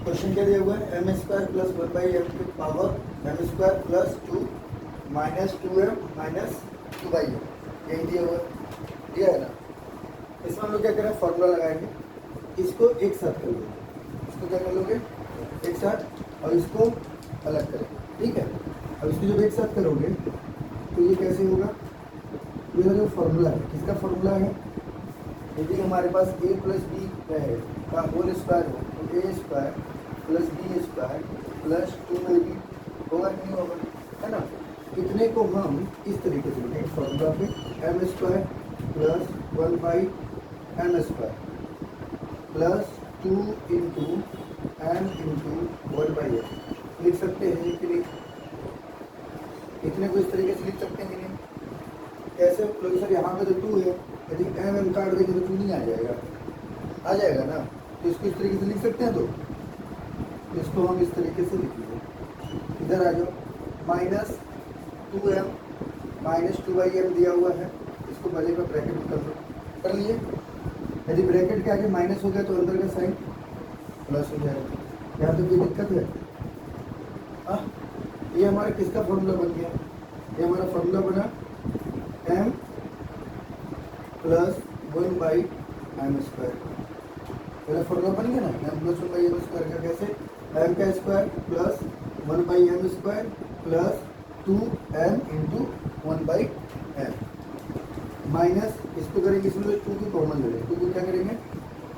Question क्या दिया हुआ है, M square plus one by M की power M square plus two minus two M minus two by M, यही दिया हुआ है, दिया है ना। इसमें हम लोग क्या करें, फॉर्मूला लगाएंगे, इसको एक साथ कर लोगे, इसको क्या कर लोगे एक साथ, और इसको अलग करेंगे, ठीक है। अब इसको जब एक साथ करोगे तो ये कैसे होगा, ये जो फॉर्मूला है, किसका फॉर्मूला है, यदि हमारे पास a प्लस बी है का होल स्क्वायर हो तो A square plus B square plus two A B होगा कि नहीं होगा, है ना। इतने को हम इस तरीके से लिखेंगे फॉर्मूला पे, M square plus one by M square plus two into M into one by M लिख सकते हैं कि नहीं, इतने को इस तरीके से लिख सकते हैं कि नहीं। कैसे लोग सर, यहाँ पे तो टू है, यदि एम एम काट देंगे तो टू नहीं आ जाएगा, आ जाएगा ना, तो इसको इस तरीके से लिख सकते हैं। तो इसको हम इस तरीके से लिखेंगे, इधर आ जाओ, minus two M minus two by M दिया हुआ है, इसको पहले का ब्रैकेट में कर लो, कर लिए। यदि ब्रैकेट के आगे माइनस हो गया तो अंदर का साइन प्लस हो जाएगा, यहाँ तो कोई दिक्कत है। हाँ, ये हमारा किसका फॉर्मूला बन गया, ये हमारा फॉर्मूला बना M plus one by M square, पहले फॉर्मूला बन गया ना, M plus one by M square का। कैसे, एम का square plus one by M square plus two M into one by M minus, इसको करेंगे, इसमें टू की कॉमन ले लेंगे, टू को क्या करेंगे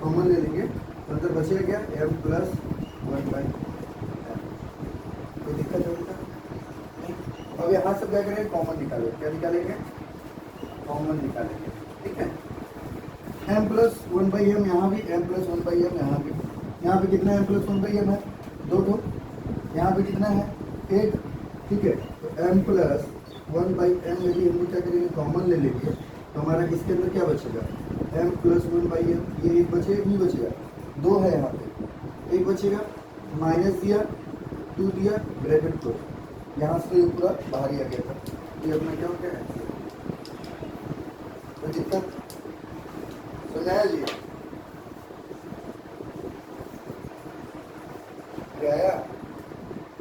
कॉमन ले लेंगे, तो अंदर बचेगा क्या, M plus one by M. कोई दिक्कत होगा नहीं। अब यहाँ से क्या करेंगे, कॉमन निकालेंगे, क्या निकालेंगे, कॉमन निकालेंगे, ठीक है। M plus one by M यहाँ भी, M plus one by M यहाँ भी, यहाँ पे कितना M plus one by M है, दो ठो, यहाँ पे कितना है, एक, ठीक है। तो M plus one by M यदि हम क्या करेंगे कॉमन ले लेंगे तो हमारा इसके अंदर क्या बचेगा, M plus one by M, ये एक बचेगा एक नहीं बचेगा, दो है यहाँ पे, एक बचेगा, माइनस दिया टू दिया ब्रैकेट को, यहाँ से ये पूरा बाहर ही आ गया था, ये अपना क्या हो गया, कोई दिक्कत समझाया जी, आया,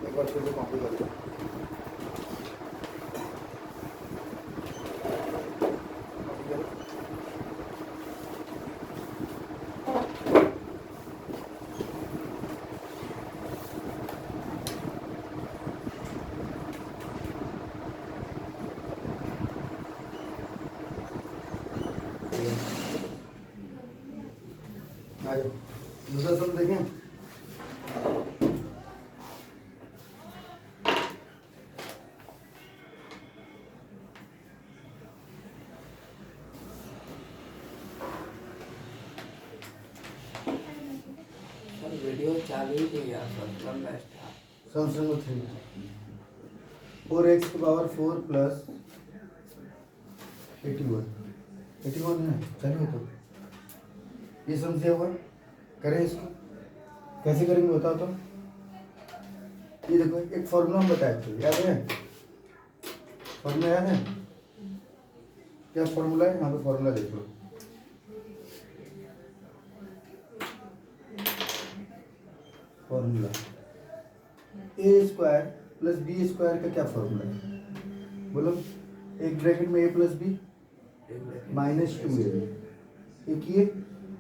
एक बार फिर से कॉपी कर लो। दूसरा सम देखें, वीडियो चालू ही थी यार, लंबा सम 3 4x की पावर 4 प्लस 81 है, चलिए तो ये समझे हुआ, करें इसको, कैसे करेंगे बताओ तो। ये देखो एक फॉर्मूला हम बताए थे, याद है, फॉर्मूला याद है, क्या फॉर्मूला है, यहाँ पे फॉर्मूला देख लो, formula A square plus B square का क्या फॉर्मूला है, बोलो। एक ब्रैकेट में A plus B minus two ए, एक ये,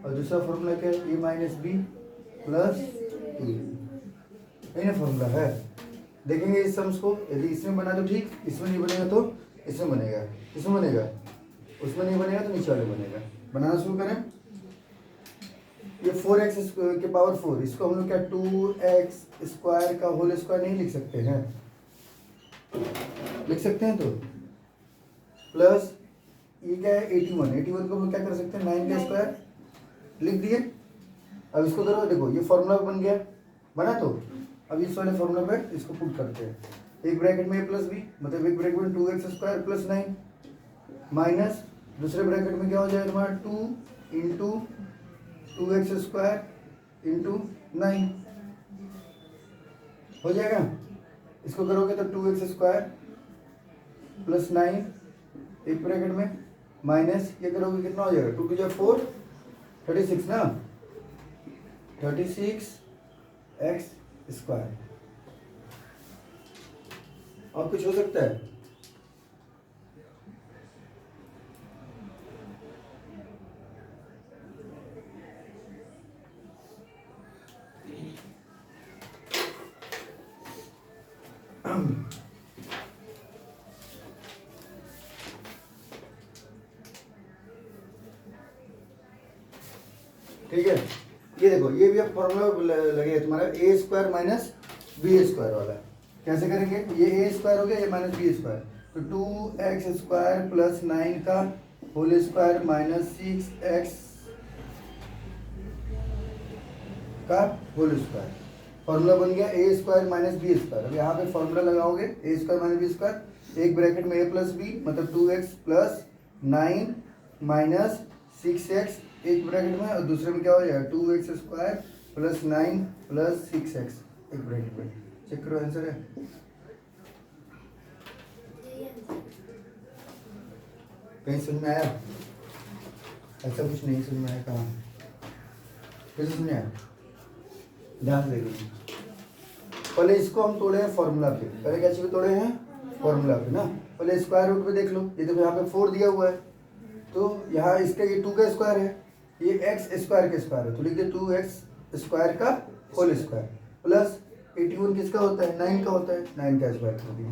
और दूसरा फॉर्मूला क्या है, ए माइनस बी प्लस टू, यही फॉर्मूला है। देखेंगे इस सम्स को, यदि इसमें बना तो ठीक, इसमें नहीं बनेगा तो इसमें बनेगा, इसमें बनेगा, उसमें नहीं बनेगा तो नीचे वाले बनेगा। बनाना शुरू करें, ये 4x के पावर 4, इसको हम लोग क्या 2x स्क्वायर का होल स्क्वायर नहीं लिख सकते हैं, लिख सकते हैं, तो प्लस ये क्या है 81 को हम क्या कर सकते हैं 9 का स्क्वायर लिख दिए। अब इसको करो, देखो ये फॉर्मूला बन गया, बना, तो अब इस वाले फॉर्मूला पे इसको पुट करते हैं, एक ब्रैकेट में a प्लस बी, मतलब एक ब्रैकेट में 2x स्क्वायर प्लस 9 माइनस दूसरे ब्रैकेट में क्या हो जाएगा हमारा 2 इंटू 2x स्क्वायर इंटू 9 हो जाएगा। इसको करोगे तो 2x स्क्वायर प्लस 9 एक ब्रैकेट में माइनस ये करोगे कितना हो जाएगा, 2 टू 4 36 ना, 36 एक्स स्क्वायर। और कुछ हो सकता है? ठीक है, ये देखो, ये भी अब फॉर्मूला लगेगा तुम्हारा ए स्क्वायर माइनस बी स्क्वायर वाला। कैसे करेंगे? ये ए स्क्वायर हो गया, ये माइनस बी स्क्वायर, तो 2x स्क्वायर प्लस 9 का होल स्क्वायर माइनस 6x का होल स्क्वायर। फॉर्मूला बन गया ए स्क्वायर माइनस बी स्क्वायर। अब यहाँ पे फॉर्मूला लगाओगे ए स्क्वायर माइनस बी स्क्वायर, एक ब्रैकेट में ए प्लस बी मतलब 2x प्लस 9 माइनस 6x एक ब्रैकेट में, और दूसरे में क्या हो जाएगा 2x square plus 9 plus 6x एक ब्रैकेट में। चेक करो, आंसर है। कहीं समझ में आया? ऐसा कुछ नहीं समझ में आया, कहाँ कैसे समझ में आया? ध्यान से देखिए, पहले इसको हम तोड़े हैं फॉर्मूला पे। पहले क्या चीज तोड़े हैं? फॉर्मूला पे ना। पहले स्क्वायर रूट पे देख लो, ये देखो यहाँ पे 4 दिया हुआ है, तो यहाँ इसका ये 2 का स्क्वायर है, ये एक्स स्क्वायर का स्क्वायर है, तो लिख दे 2x स्क्वायर का होल स्क्वायर प्लस 81 किसका होता है? 9 का होता है, 9 का स्क्वायर कर दिया।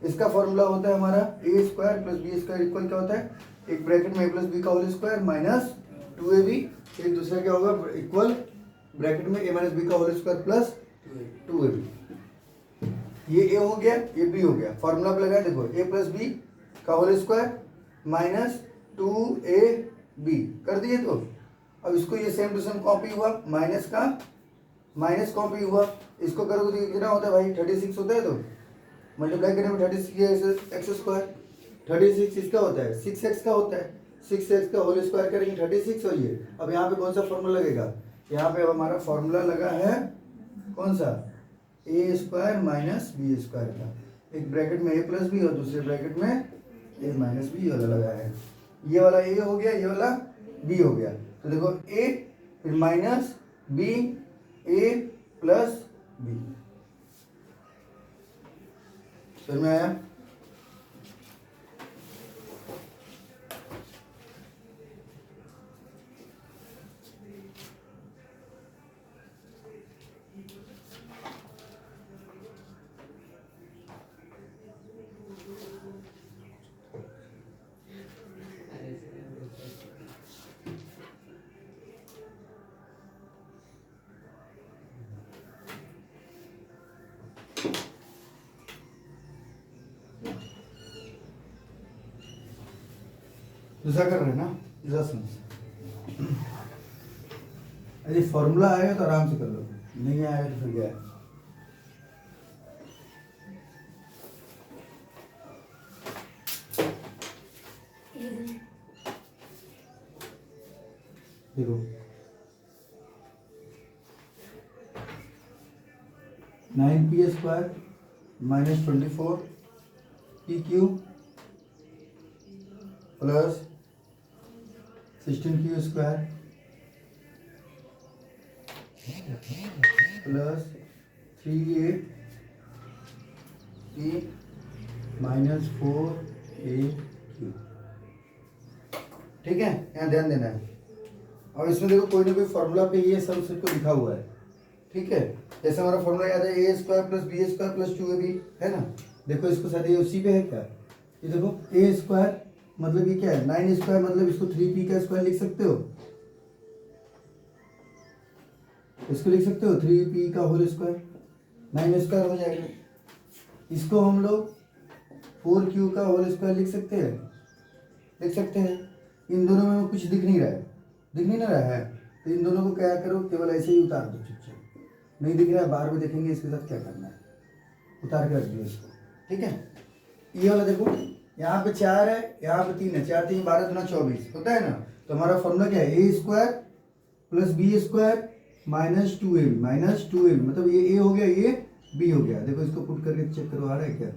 इसका फॉर्मूला होता है हमारा A square plus B square equal क्या होता है? एक ब्रैकेट में ए प्लस बी का होल स्क्वायर माइनस 2ab, एक दूसरा क्या होगा इक्वल ब्रैकेट में ए माइनस बी का होल स्क्वायर प्लस 2ab। ये ए हो गया, ये बी हो गया। फॉर्मूला पे लगा, देखो ए प्लस बी का होल स्क्वायर माइनस 2ab कर दिए। तो अब इसको ये सेम टू सेम कॉपी हुआ, माइनस का माइनस कॉपी हुआ, इसको करोगे तो कितना होता है भाई? 36 होता है। तो मल्टीप्लाई करने में 36 एक्स स्क्वायर, 36 इसका होता है 6x का होता है, 6x का होल स्क्वायर करेंगे 36। और ये अब यहाँ पे कौन सा फॉर्मूला लगेगा? यहाँ पे अब हमारा फॉर्मूला लगा है कौन सा? ए स्क्वायर माइनस बी स्क्वायर का, एक ब्रैकेट में ए प्लस बी और दूसरे ब्रैकेट में ए माइनस बी वाला लगा है। ये वाला ए हो गया, ये वाला बी हो गया। तो देखो ए फिर माइनस बी ए प्लस बी। समझ में आया? दूसरा कर रहे हैं ना, दूसरा समझ। यदि फॉर्मूला आएगा तो आराम से कर लो, नहीं आएगा तो फिर क्या है? देखो 9p square minus 24 pq plus 16q square plus 3a p minus 4aq। ठीक है, यहाँ ध्यान देना है। और इसमें देखो कोई ना कोई फॉर्मूला पे ये सब सबको लिखा हुआ है। ठीक है, जैसे हमारा फॉर्मूला याद है A square plus B square plus 2ab है ना। देखो इसको शायद ये उसी पे है क्या? ये देखो ए स्क्वायर मतलब ये क्या है? 9 स्क्वायर मतलब इसको 3p का स्क्वायर लिख सकते हो, इसको लिख सकते हो 3p का होल स्क्वायर, 9 स्क्वायर हो जाएगा। इसको हम लोग 4q का होल स्क्वायर लिख सकते हैं, लिख सकते हैं। इन दोनों में कुछ दिख नहीं रहा है, दिख नहीं रहा है, तो इन दोनों को क्या करो, केवल ऐसे ही उतार दो चुपचाप। नहीं दिख रहा है, बाहर में देखेंगे इसके साथ क्या करना है, उतार के रख दियो इसको। ठीक है, ये वाला देखो यहाँ पे 4 है, यहाँ पे 3 है, 4 3 12 गुना 24 होता है ना। तो हमारा फॉर्मूला क्या है? A square plus B square minus 2ab मतलब ये ए हो गया, ये बी हो गया। देखो इसको पुट करके चेक करो, आ रहा है क्या?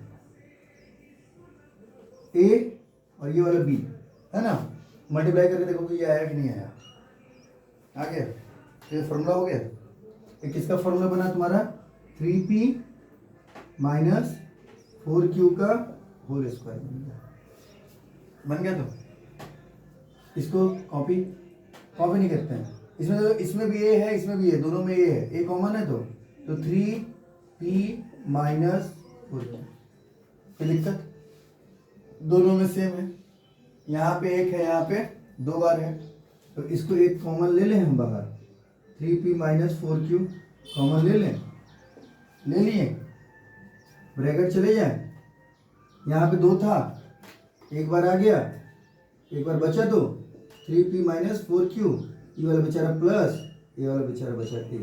ए और ये वाला बी है ना, मल्टीप्लाई करके देखो कि ये आया कि नहीं आया, आ गया। तो ये फॉर्मूला हो गया। एक किसका फॉर्मूला बना तुम्हारा 3p माइनस 4q का होल स्क्वायर बन गया। तो इसको कॉपी नहीं करते हैं, इसमें तो इसमें भी ए है, इसमें भी है, दोनों में ए है, ए कॉमन है। तो 3p माइनस 4q, कोई दिक्कत? दोनों में सेम है, यहाँ पे एक है, यहाँ पे 2 बार है, तो इसको एक कॉमन ले लें हम बाहर, 3p माइनस 4q कॉमन ले लें, ले लिए, ब्रैकेट चले जाए, यहाँ पे 2 था, एक बार आ गया, एक बार बचा, तो 3p माइनस 4q, ये वाला बेचारा प्लस, ये वाला बेचारा बचा ए।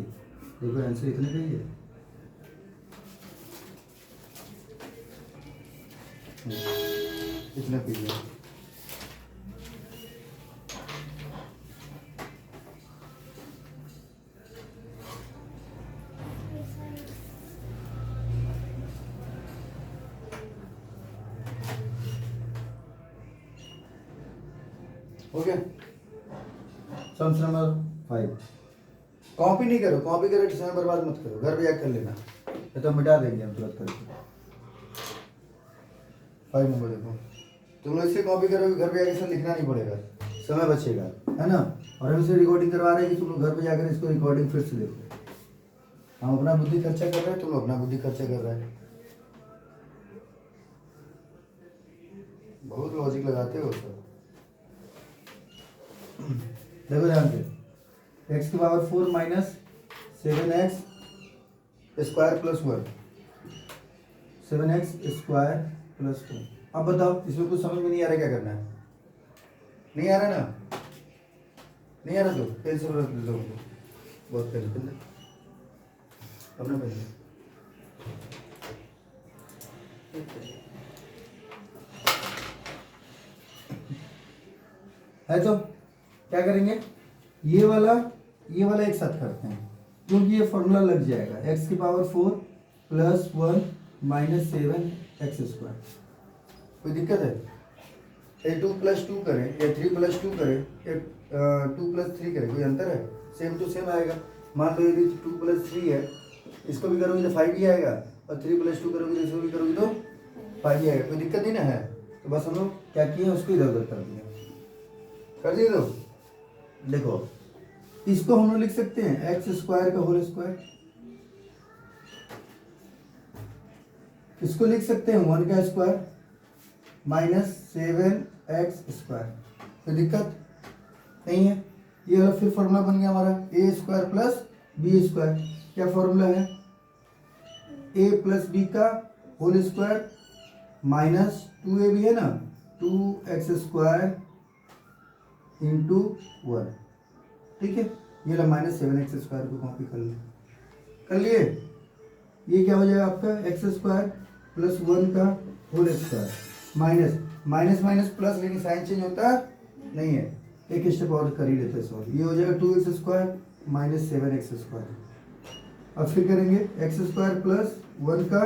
देखो आंसर इतने का ही है। इतना पी लिया। हो गया सम नंबर 5। कॉपी नहीं करो, कॉपी करे समय बर्बाद मत करो, घर पे जाकर कर लेना, ये तो मिटा देंगे हम तुरंत करके। 5 नंबर देखो, तुम लोग इससे कॉपी करोगे, घर पे जाकर लिखना नहीं पड़ेगा, समय बचेगा, है ना। और हम इसे रिकॉर्डिंग करवा रहे हैं कि तुम लोग घर पे जाकर इसको रिकॉर्डिंग फिर से देखो। हम अपना बुद्धि खर्चा कर रहे हैं, तुम लोग अपना बुद्धि खर्चा कर रहे हैं। बहुत लॉजिक लगाते हो सब। देखो ध्यान से, एक्स की power 4 minus 7x square plus 1, 7x square plus 1। अब बताओ, इसमें कुछ समझ में नहीं आ रहा, क्या करना है? नहीं आ रहा ना? नहीं आ रहा तो पेन से रख दो, बहुत पेन अपना पेन है। तो क्या करेंगे, ये वाला एक साथ करते हैं, क्योंकि ये फॉर्मूला लग जाएगा, x की power 4 plus 1 minus 7x square. कोई दिक्कत है? ये 2 प्लस 2 करें या 3 प्लस 2 करें या 2 प्लस 3 करें, कोई अंतर है? सेम टू सेम आएगा। मान लो यदि 2 प्लस 3 है, इसको भी करोगे तो 5 ही आएगा, और 3 प्लस 2 करोगे तो इसको भी करोगे तो 5 ही आएगा। कोई दिक्कत नहीं ना है। तो बस हम लोग क्या किए, उसको इधर उधर कर दिया, कर दिए। तो देखो, इसको हम लोग लिख सकते हैं एक्स स्क्वायर का होल स्क्वायर, इसको लिख सकते हैं 1 का स्क्वायर माइनस 7x स्क्वायर। कोई दिक्कत नहीं है। ये वाला फिर फॉर्मूला बन गया हमारा A square plus B square. क्या फॉर्मूला है? ए प्लस बी का होल स्क्वायर माइनस 2a भी है ना, 2x स्क्वायर इंटू 1। ठीक है, ये ला माइनस 7x स्क्वायर को कॉपी कर लिए। ये क्या हो जाएगा आपका एक्स स्क्वायर प्लस 1 का whole square minus minus minus plus, लेकिन साइन चेंज होता नहीं है, एक स्टेप और कर ही लेते हैं सॉल्व। ये हो जाएगा 2x square minus 7x square. अब फिर करेंगे एक्स स्क्वायर प्लस 1 का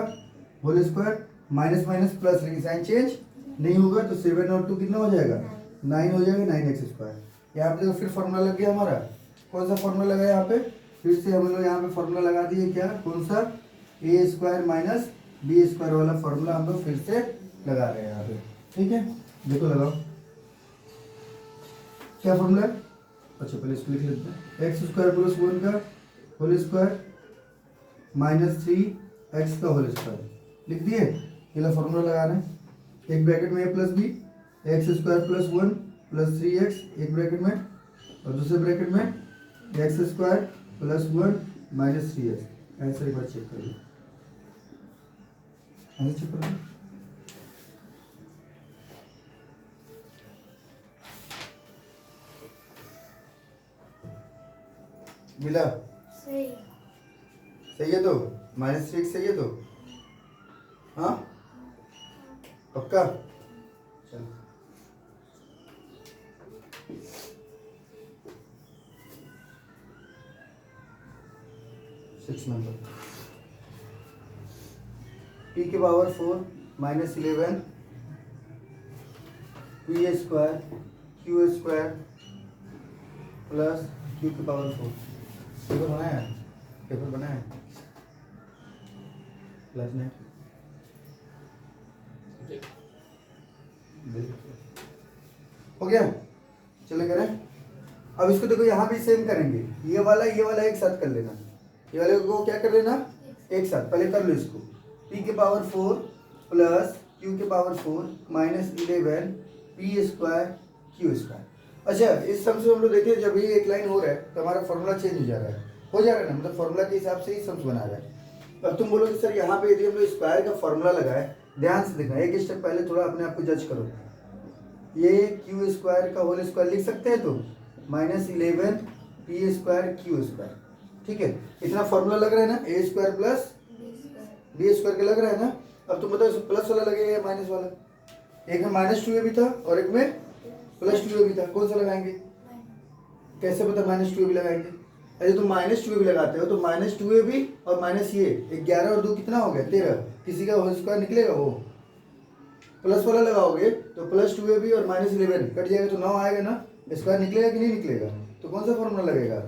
whole square minus minus plus, लेकिन साइन चेंज नहीं होगा, तो 7 और 2 कितना हो जाएगा 9 हो जाएगा, 9x स्क्वायर। यहाँ पे देखो फिर फॉर्मूला लग गया हमारा। कौन सा फॉर्मूला लगा यहाँ पे? फिर से हम लोग यहाँ पे फॉर्मूला लगा दिए, क्या, कौन सा? ए स्क्वायर माइनस बी स्क्वायर वाला फॉर्मूला हम लोग फिर से लगा रहे हैं यहाँ पे। ठीक है, देखो लगाओ क्या फॉर्मूला है। अच्छा पहले इसको लिख लेते हैं, एक्स स्क्वायर प्लस 1 का होल स्क्वायर माइनस 3x का होल स्क्वायर लिख दिए। ये फॉर्मूला लगा रहे हैं, एक ब्रैकेट में A plus B, X square plus 1 plus 3x एक ब्रैकेट में, और दूसरे ब्रैकेट में X square plus 1 minus 3x। Answer एक बार चेक करिए, आंसर चेक करिए। मिला? सही सही है तो माइनस 3x सही है तो, हाँ पक्का? चलो 6 नंबर, p की power 4 minus 11 p square q square plus q की पावर 4। देखो सुना है, पेपर बना है क्लास में हो गया। चलो करें। अब इसको देखो यहाँ भी सेम करेंगे, ये वाला एक साथ कर लेना, ये वाले को क्या कर लेना एक साथ। पहले कर लो इसको, p के पावर 4 प्लस q के power 4 minus 11 p square q square. अच्छा इस सम से हम लोग देखिए जब ये एक लाइन हो रहा है तो हमारा फॉर्मूला चेंज हो जा रहा है ना, मतलब फॉर्मूला के हिसाब से ही सम्स बना रहा है। अब तुम बोलोगे सर यहाँ पे यदि हम लोग स्क्वायर का फॉर्मूला लगाए, ध्यान से देखना, एक स्टेप पहले थोड़ा अपने आप को जज करो। ये क्यू स्क्वायर का होल स्क्वायर लिख सकते हैं तो minus 11 P square Q square, ठीक है। इतना फॉर्मूला लग रहा है ना, ए स्क्वायर प्लस बी स्क्वायर का लग रहा है ना। अब तुम बताओ इसमें प्लस वाला लगेगा या माइनस वाला? एक में माइनस 2a भी था और एक में प्लस 2a भी था, कौन सा लगाएंगे? कैसे पता माइनस 2a भी लगाएंगे? अरे तुम माइनस 2a भी लगाते हो तो माइनस 2a भी और माइनस ये 11 और 2 कितना हो गया 13, किसी का होल स्क्वायर निकलेगा वो। प्लस वाला लगाओगे तो प्लस 2a भी और माइनस 11 कट जाएगा तो 9 आएगा ना, स्क्वायर निकलेगा कि नहीं निकलेगा? तो कौन सा फॉर्मूला लगेगा?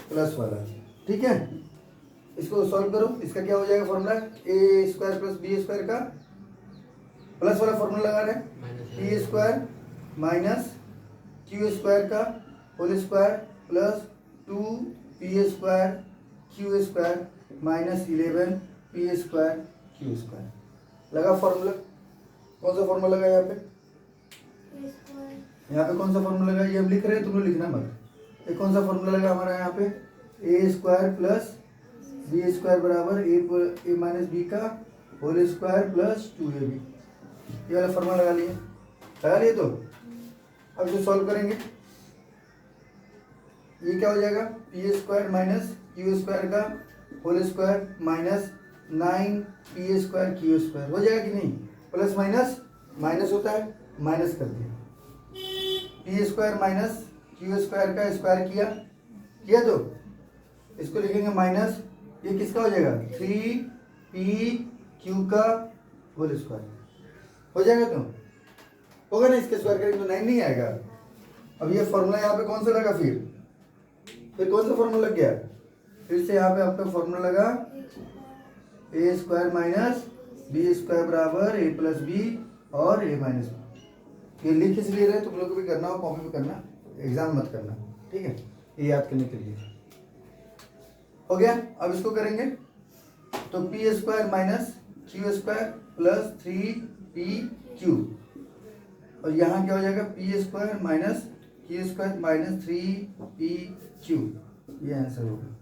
प्लस वाला, ठीक है। इसको सॉल्व करो, इसका क्या हो जाएगा formula? A square plus B square का प्लस वाला फॉर्मूला लगा रहे हैं, P square minus Q square का whole square plus 2 P square Q square minus 11 P square Q square. लगा फॉर्मूला? कौन सा फॉर्मूला लगा यहाँ पे? यहाँ पे कौन सा फॉर्मूला लगा? ये हम लिख रहे हैं, तुम लोग लिखना मत। ये कौन सा फॉर्मूला लगा हमारा यहाँ पे? ए स्क्वायर प्लस बी स्क्वायर बराबर ए माइनस बी का होल स्क्वायर प्लस 2ab, ये वाला फॉर्मूला लगा लिए तो अब इसे सॉल्व करेंगे। ये क्या हो जाएगा? P square minus Q square का whole square minus 9 P square Q square हो जाएगा कि नहीं? प्लस माइनस माइनस होता है, माइनस कर दिया। P square minus Q square का स्क्वायर किया तो इसको लिखेंगे माइनस, ये किसका हो जाएगा? 3p q का होल स्क्वायर हो जाएगा। तो होगा ना, इसके स्क्वायर करेंगे तो 9 नहीं आएगा। अब ये फॉर्मूला यहाँ पे कौन सा लगा? फिर कौन सा फॉर्मूला लग गया? फिर से यहाँ पे आपका फॉर्मूला लगा ए स्क्वायर माइनस बी स्क्वायर बराबर ए प्लस बी और ए माइनस बी। ये लिख इसलिए रहे, तुम लोग को भी करना हो, कॉपी भी करना, एग्जाम मत करना, ठीक है, ये याद करने के लिए। हो गया। अब इसको करेंगे तो P square minus Q square plus 3pq, और यहाँ क्या हो जाएगा? P square minus Q square minus 3pq, ये आंसर होगा।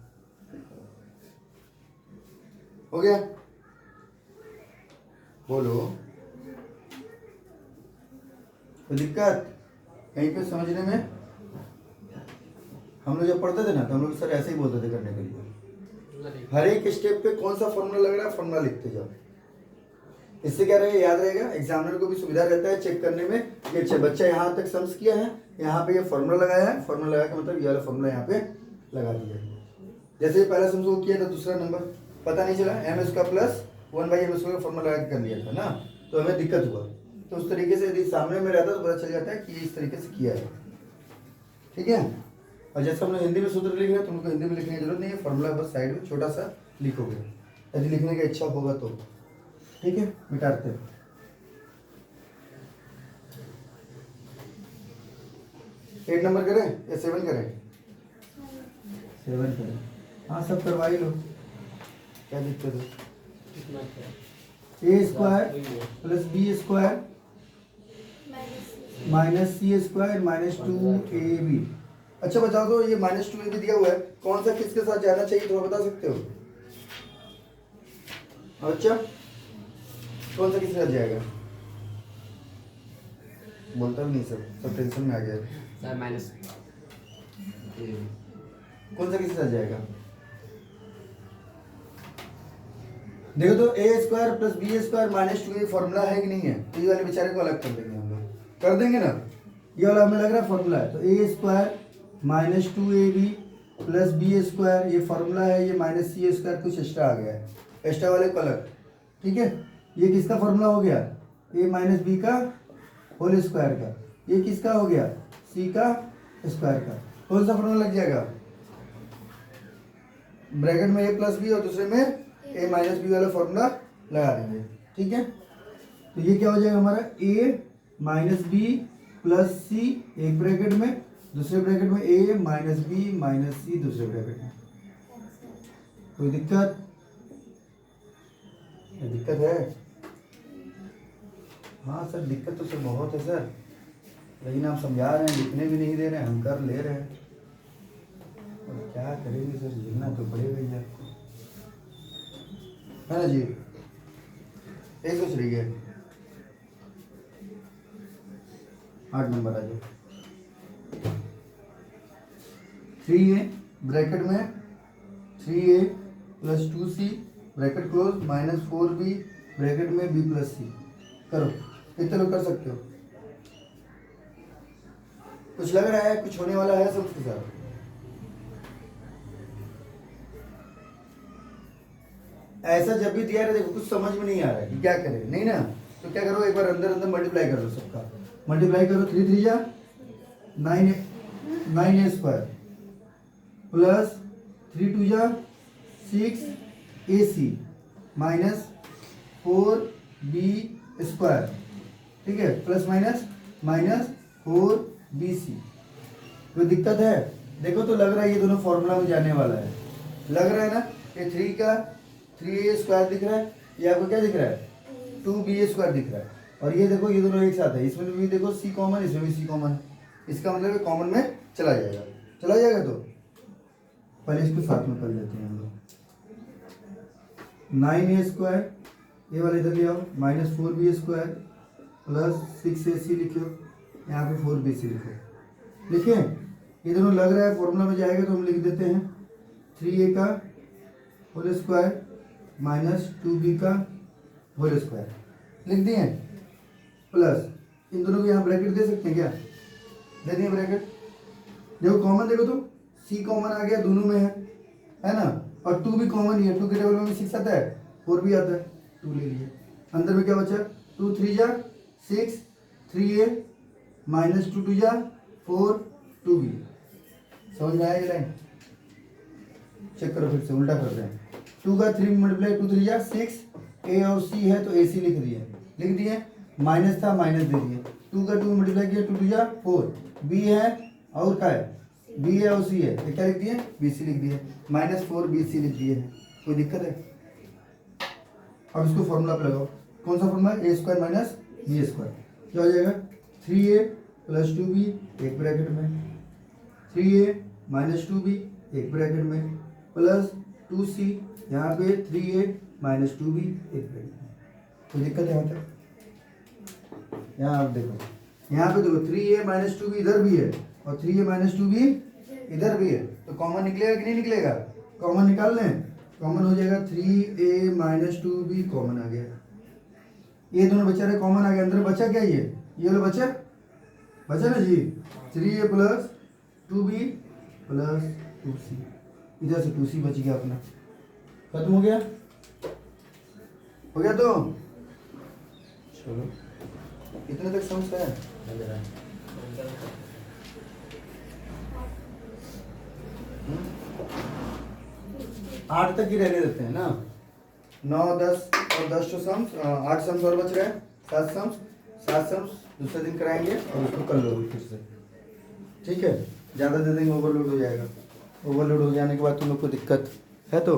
हो गया? बोलो कोई दिक्कत कहीं पे समझने में? हम लोग जब पढ़ते थे ना तो हम लोग सर ऐसे ही बोलते थे करने के लिए, हर एक स्टेप पे कौन सा फॉर्मूला लग रहा है फॉर्मूला लिखते जाओ। इससे क्या रहेगा? याद रहेगा, एग्जामिनर को भी सुविधा रहता है चेक करने में कि अच्छा बच्चा यहाँ तक सम्स किया है, यहाँ पे ये फॉर्मूला लगाया है, फॉर्मूला लगा के मतलब ये वाला फॉर्मूला यहाँ पे लगा दिया। जैसे पहला सम्स वो किया था, दूसरा नंबर पता नहीं चला, M square plus 1/m square का फॉर्मूला लगा के कर लिया था ना, तो हमें दिक्कत हुआ। तो उस तरीके से यदि सामने में रहता तो पता चल जाता है कि इस तरीके से किया है, ठीक है। और जैसे हम लोग हिंदी में सूत्र लिख रहे हैं, तुमको हिंदी में लिखने की जरूरत नहीं है, फॉर्मूला बस साइड में छोटा सा लिखोगे यदि लिखने का इच्छा होगा तो, ठीक है। मिटाते हैं 8 नंबर करें या 7 करें? 7 करें, हाँ सब करवा ही लो, क्या दिक्कत है? A square plus B square minus C square minus 2ab। अच्छा बताओ तो ये माइनस 2ab दिया हुआ है, कौन सा किसके साथ जाना चाहिए थोड़ा बता सकते हो? अच्छा कौन सा किसके साथ जाएगा? बोलता भी नहीं, सब टेंशन में आ गया सर माइनस कौन सा किसके साथ जाएगा? देखो तो A square plus B square minus 2a formula है कि नहीं है? तो ये वाले बेचारे को अलग कर देंगे हम लोग, कर देंगे ना, ये वाला हमें लग रहा है फॉर्मूला है। तो A square minus 2ab plus B square ये फॉर्मूला है, ये माइनस सी स्क्वायर कुछ एक्स्ट्रा आ गया है, एक्स्ट्रा वाले को अलग, ठीक है। ये किसका फॉर्मूला हो गया? ए माइनस बी का होल स्क्वायर का, ये किसका हो गया? सी का स्क्वायर का। कौन सा फॉर्मूला लग जाएगा? ब्रैकेट में ए प्लस बी और दूसरे में ए माइनस बी वाला फॉर्मूला लगा देंगे, ठीक है। तो ये क्या हो जाएगा हमारा ए माइनस बी प्लस सी एक ब्रैकेट में, दूसरे ब्रैकेट में ए माइनस बी माइनस सी दूसरे ब्रैकेट में। कोई दिक्कत? दिक्कत है? हाँ सर दिक्कत तो सर बहुत है सर, लेकिन आप समझा रहे हैं, लिखने भी नहीं दे रहे हैं, हम कर ले रहे हैं, और क्या करेंगे सर, झेलना तो पड़ेगा ही आपको, है ना जी। एक सोच रही है 8 नंबर आ जाए। 3a ब्रैकेट में 3a plus 2c bracket close minus 4b bracket में b प्लस सी। करो, कितने लोग कर सकते हो? कुछ लग रहा है, कुछ होने वाला है सब उसके साथ? ऐसा जब भी दिया है देखो कुछ समझ में नहीं आ रहा है कि क्या करें, नहीं ना, तो क्या करो, एक बार अंदर अंदर मल्टीप्लाई कर लो सबका। मल्टीप्लाई करो, 3 3 जा 9a स्क्वायर प्लस 3 2 जा 6ac माइनस 4b स्क्वायर, ठीक है, प्लस माइनस माइनस 4bc। कोई दिक्कत है? देखो तो लग रहा है ये दोनों फॉर्मूला में जाने वाला है, लग रहा है ना। ये 3 का 3a स्क्वायर दिख रहा है, ये आपको क्या दिख रहा है 2ba स्क्वायर दिख रहा है, और ये देखो ये दोनों एक साथ है, इसमें भी देखो c कॉमन, इसमें भी c कॉमन है, इसका मतलब कॉमन में चला जाएगा, चला जाएगा। तो पहले इसको साथ में कर लेते हैं हम लोग। 9a स्क्वायर ये वाला इधर ले आओ, minus 4b square plus 6ac लिखो, यहाँ पे 4bc लिखो। लिखे ये दोनों लग रहा है फॉर्मूला में जाएगा तो हम लिख देते हैं 3a का होल स्क्वायर माइनस 2b का होल स्क्वायर लिख दिए, प्लस इन दोनों को यहाँ ब्रैकेट दे सकते हैं क्या? दे दिए ब्रैकेट। देखो कॉमन देखो तो c कॉमन आ गया, दोनों में है ना, और 2 भी कॉमन ही है, 2 के टेबल में 6 आता है, 4 भी आता है, 2 ले लिए। अंदर में क्या बचा 2 3 जा 6 3a माइनस 2 2 जा 4 2b। समझ में आया ये लाइन? चेक करो फिर से, उल्टा कर रहे हैं। 2 का 3 मल्टीप्लाई 2 3 जा 6, a और c है तो ac लिख दिए, माइनस था माइनस दे दिए। 2 का 2 मल्टीप्लाई किया 2 2 जा 4, b है और क्या है b है और c है, तो क्या लिख दिए bc लिख दिए, माइनस 4bc लिख दिए। कोई दिक्कत है? अब इसको फॉर्मूला पे लगाओ, कौन सा formula? a square minus b square, क्या हो जाएगा 3a प्लस 2b एक ब्रैकेट में, 3a माइनस 2b एक ब्रैकेट में, प्लस 2c यहाँ पे 3a माइनस 2b एक ब्रैकेट में। कोई दिक्कत है यहाँ तक? यहाँ आप देखो, यहाँ पे देखो 3a माइनस 2b इधर भी है और 3a माइनस 2b इधर भी है, तो कॉमन निकलेगा कि नहीं निकलेगा? कॉमन निकाल लें, कॉमन हो जाएगा 3a माइनस 2b कॉमन आ गया, ये दोनों बचा रहे कॉमन आ गया। अंदर बचा क्या ये वाला बचा ना जी, 3a plus 2b plus 2c, इधर से 2c बच गया अपना, खत्म हो गया तो चलो इतने तक समझ है? 8 तक ही रहने देते हैं ना, 9 10 और 10 तो सम्स, 8 सम्स और बच रहे हैं, 7 सम्स दूसरे दिन कराएंगे और उसको कर लो फिर से, ठीक है। ज़्यादा दे देंगे ओवरलोड हो जाएगा, ओवरलोड हो जाने के बाद तुम लोग को दिक्कत है तो